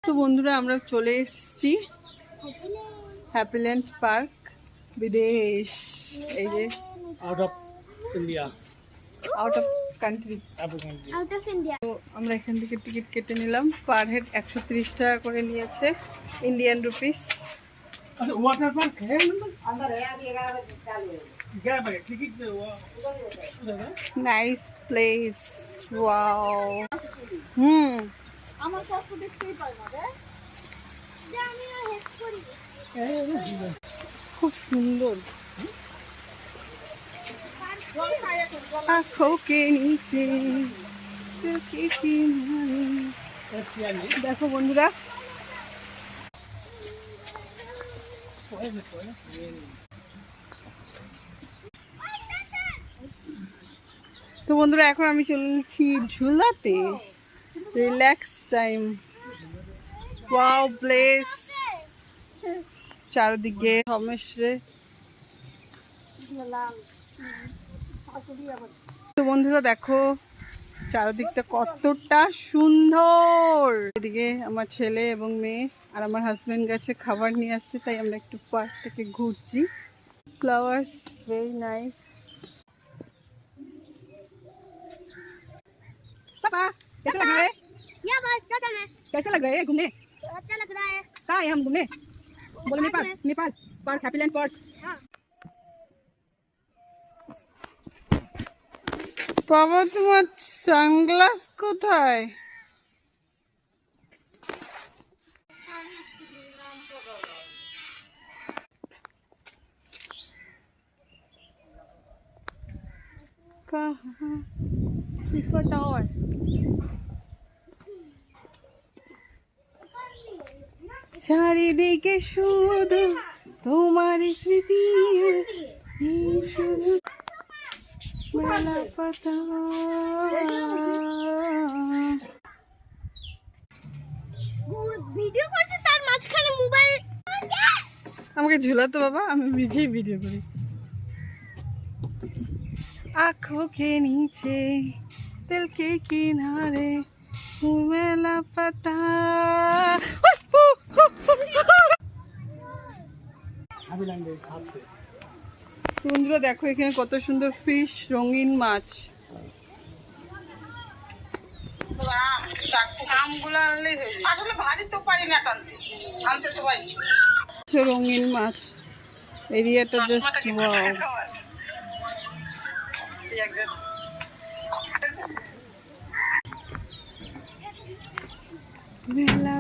তো বন্ধুরা আমরা চলে এসেছি হ্যাপিল্যান্ড পার্ক বিদেশ। এই যে out of India, out of country. তো আমরা এখান থেকে টিকিট কেটে নিলাম। পার হেড 130 টাকা করে নিয়েছে ইন্ডিয়ান রুপিস। वाटर पार्क है अंदर है, अभी 11 बजे चालू है। क्या भाई टिकट নাইস প্লেস, ওয়াও। আমার কষ্ট দেখতেই পাই না রে, আমি হেল্প করি। খুব সুন্দর। आँखों के नीचे देखो बंधुरा, তো বন্ধুরা এখন আমি চলেছি ঝুলাতে। রিল্যাক্স টাইম, ওয়াও প্লেস, চারদিকে সমস্যা। তো বন্ধুরা দেখো চারদিকটা কতটা সুন্দর। এদিকে আমার ছেলে এবং মেয়ে আর আমার হাজবেন্ড গেছে খাবার নিয়ে আসতে, তাই আমরা একটু পার্ক থেকে ঘুরছি। Flowers very nice. पापा कैसा लग रहा है? ये बस चाचा मैं कैसा लग रहा है घूमने? अच्छा लग रहा है। कहाँ है हम घूमने? बोलो नेपाल, नेपाल पार्क, हैप्पीलैंड पार्क। हाँ। बाबा तुम्हार সানগ্লাস কোথায়? कहाँ? FIFA tower. চারিদিকে শুধু তোমার স্মৃতি, শুধু মেলা পাতা। ভিডিও করছে তার মাঝখানে মোবাইল। আমাকে ঝুলাতো বাবা, আমি নিজেই ভিডিও করি। आँखों के नीचे दिल के किनारे मेला पता। বন্ধুরা দেখো এখানে কত সুন্দর ফিশ, রঙিন মাছ। রঙিন মাছ, এরিয়াটা জাস্ট ওয়াও। মেলা